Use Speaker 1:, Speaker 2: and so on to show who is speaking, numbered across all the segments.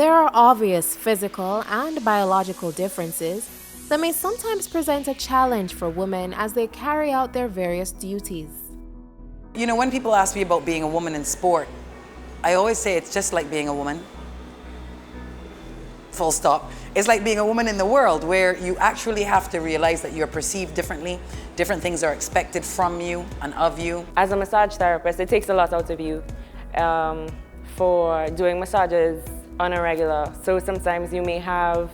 Speaker 1: There are obvious physical and biological differences that may sometimes present a challenge for women as they carry out their various duties.
Speaker 2: You know, when people ask me about being a woman in sport, I always say it's just like being a woman. Full stop. It's like being a woman in the world, where you actually have to realize that you're perceived differently. Different things are expected from you and of you.
Speaker 3: As a massage therapist, it takes a lot out of you for doing massages on a regular. So sometimes you may have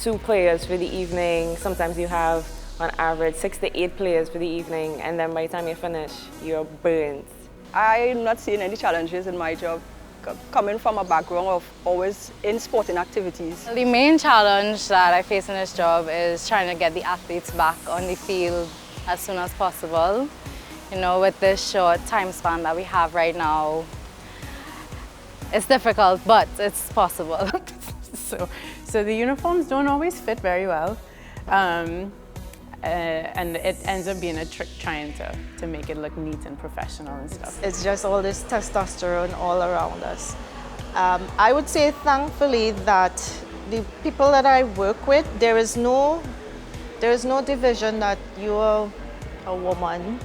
Speaker 3: 2 players for the evening. Sometimes you have, on average, 6 to 8 players for the evening. And then by the time you finish, you're burnt.
Speaker 4: I'm not seeing any challenges in my job, coming from a background of always in sporting activities.
Speaker 5: The main challenge that I face in this job is trying to get the athletes back on the field as soon as possible. You know, with this short time span that we have right now, it's difficult, but it's possible.
Speaker 6: So the uniforms don't always fit very well. And it ends up being a trick trying to make it look neat and professional and stuff.
Speaker 7: It's just all this testosterone all around us. I would say thankfully that the people that I work with, there is no division that you're a woman,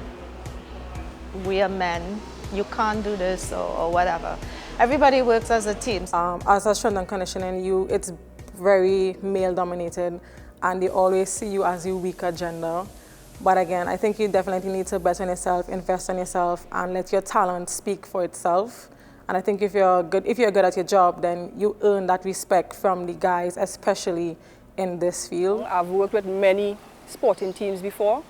Speaker 7: we are men, you can't do this or whatever. Everybody works as a team.
Speaker 8: As a strength and conditioning, it's very male dominated, and they always see you as the weaker gender. But again, I think you definitely need to bet on yourself, invest in yourself, and let your talent speak for itself. And I think if you're good at your job, then you earn that respect from the guys, especially in this field.
Speaker 4: I've worked with many sporting teams before,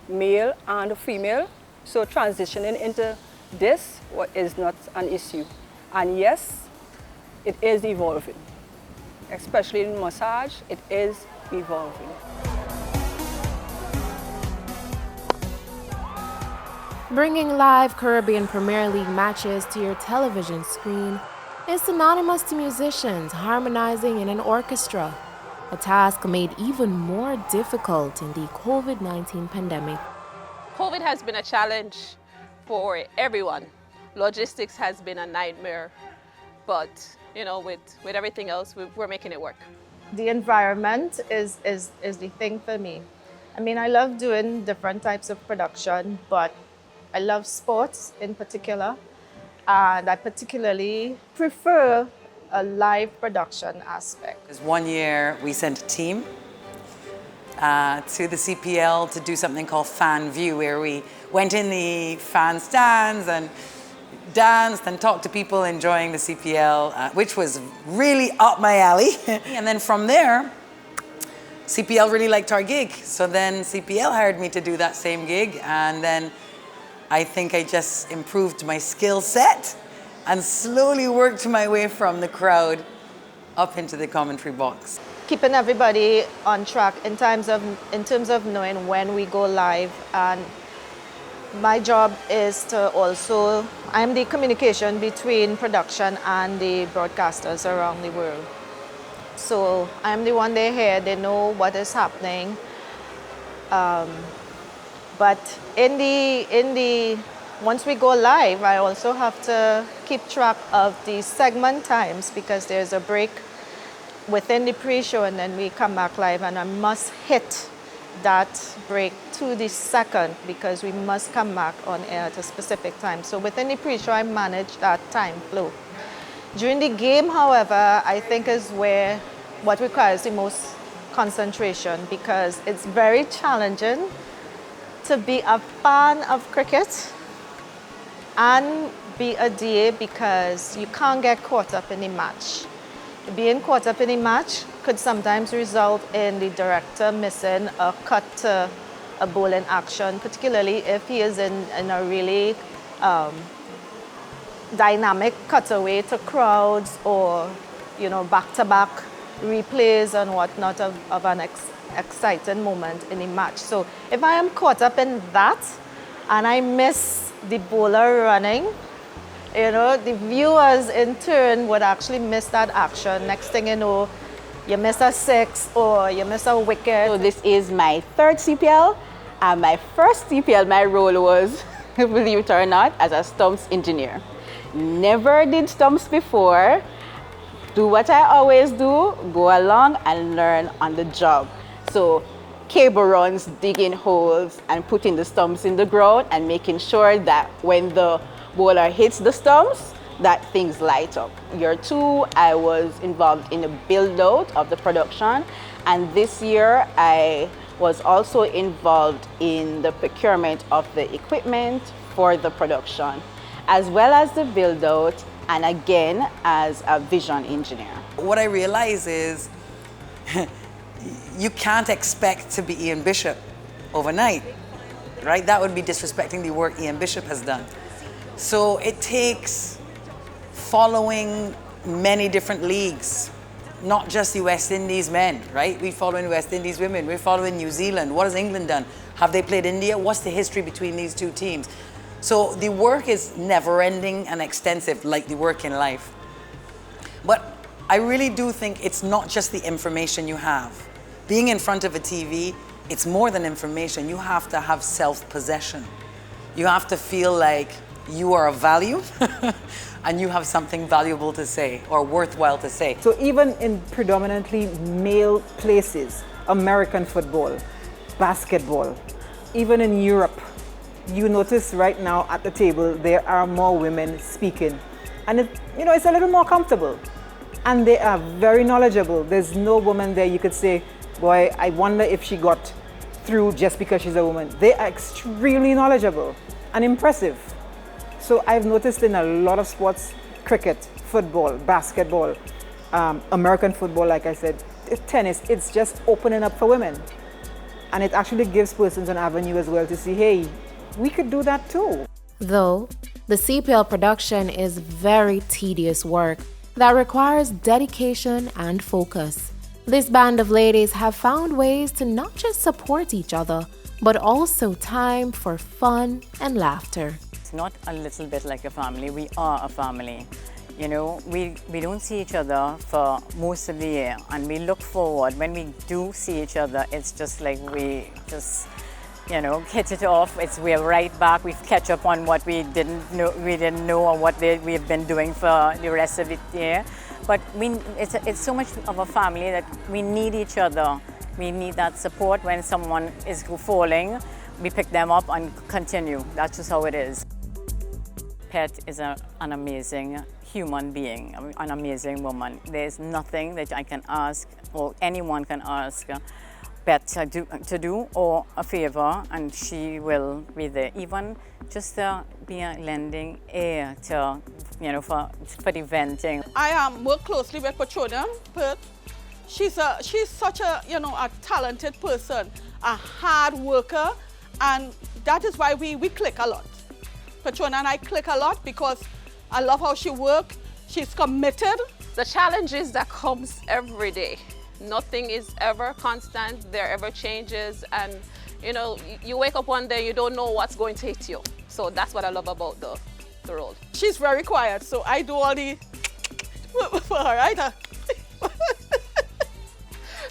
Speaker 4: male and female, so transitioning into this is not an issue. And yes, it is evolving, especially in massage, it is evolving.
Speaker 1: Bringing live Caribbean Premier League matches to your television screen is synonymous to musicians harmonizing in an orchestra, a task made even more difficult in the COVID-19 pandemic.
Speaker 9: COVID has been a challenge for everyone. Logistics has been a nightmare, but you know, with everything else, we're making it work.
Speaker 7: The environment is the thing for me. I mean, I love doing different types of production, but I love sports in particular, and I particularly prefer a live production aspect.
Speaker 2: One year we sent a team to the CPL to do something called Fan View, where we went in the fan stands and danced and talked to people enjoying the CPL, which was really up my alley. And then from there, CPL really liked our gig. So then CPL hired me to do that same gig. And then I think I just improved my skill set and slowly worked my way from the crowd up into the commentary box.
Speaker 7: Keeping everybody on track in terms of knowing when we go live, and my job is to also, I'm the communication between production and the broadcasters around the world. So I'm the one they hear, they know what is happening. But once we go live, I also have to keep track of the segment times, because there's a break within the pre-show and then we come back live, and I must hit that break to the second, because we must come back on air at a specific time. So within the pre-show, I manage that time flow. During the game, however, I think is where what requires the most concentration, because it's very challenging to be a fan of cricket and be a DA, because you can't get caught up in the match. Being caught up in a match could sometimes result in the director missing a cut to a bowling action, particularly if he is in a really dynamic cutaway to crowds, or back-to-back replays and whatnot of an exciting moment in a match. So if I am caught up in that and I miss the bowler running, the viewers in turn would actually miss that action. Next thing you know, you miss a 6 or you miss a wicket.
Speaker 10: So this is my 3rd CPL, and my first CPL, my role was, believe it or not, as a stumps engineer. Never did stumps before, do what I always do, go along and learn on the job. So cable runs, digging holes and putting the stumps in the ground and making sure that when the bowler hits the stumps, that things light up. Year 2, I was involved in the build out of the production, and this year I was also involved in the procurement of the equipment for the production, as well as the build out, and again as a vision engineer.
Speaker 2: What I realize is you can't expect to be Ian Bishop overnight, right? That would be disrespecting the work Ian Bishop has done. So it takes following many different leagues, not just the West Indies men, right? We're following West Indies women, we're following New Zealand. What has England done? Have they played India? What's the history between these two teams? So the work is never ending and extensive like the work in life. But I really do think it's not just the information you have. Being in front of a TV, it's more than information. You have to have self-possession. You have to feel like you are of value and you have something valuable to say or worthwhile to say.
Speaker 11: So even in predominantly male places, American football, basketball, even in Europe, you notice right now at the table there are more women speaking, and it's a little more comfortable, and they are very knowledgeable. There's no woman there you could say, boy, I wonder if she got through just because she's a woman. They are extremely knowledgeable and impressive. So I've noticed in a lot of sports, cricket, football, basketball, American football, like I said, tennis, it's just opening up for women. And it actually gives persons an avenue as well to see, hey, we could do that too.
Speaker 1: Though, the CPL production is very tedious work that requires dedication and focus. This band of ladies have found ways to not just support each other, but also time for fun and laughter.
Speaker 12: It's not a little bit like a family, we are a family. You know, we don't see each other for most of the year, and we look forward. When we do see each other, it's just like we just, hit it off. We're right back. We catch up on what we didn't know or what we've been doing for the rest of the year. But it's so much of a family that we need each other. We need that support. When someone is falling, we pick them up and continue. That's just how it is. Pet is an amazing human being, an amazing woman. There's nothing that I can ask or anyone can ask Pet to do or a favor, and she will be there. Even just be a lending ear to, for the venting.
Speaker 13: I work closely with Petronia Perth. She's such a a talented person, a hard worker, and that is why we click a lot. Petronia and I click a lot because I love how she works. She's committed.
Speaker 9: The challenges that comes every day. Nothing is ever constant. There are ever changes, and you wake up one day, you don't know what's going to hit you. So that's what I love about the role.
Speaker 13: She's very quiet, so I do all the for her, right?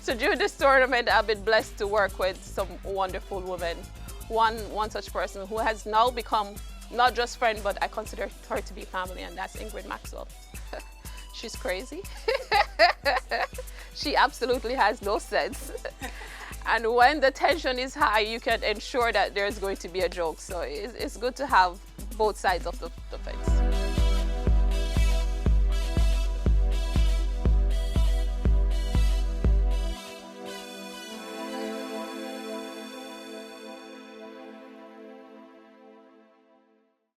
Speaker 9: So during this tournament, I've been blessed to work with some wonderful women. One such person who has now become not just friend, but I consider her to be family, and that's Ingrid Maxwell. She's crazy. She absolutely has no sense. And when the tension is high, you can ensure that there's going to be a joke. So it's good to have both sides of the fence.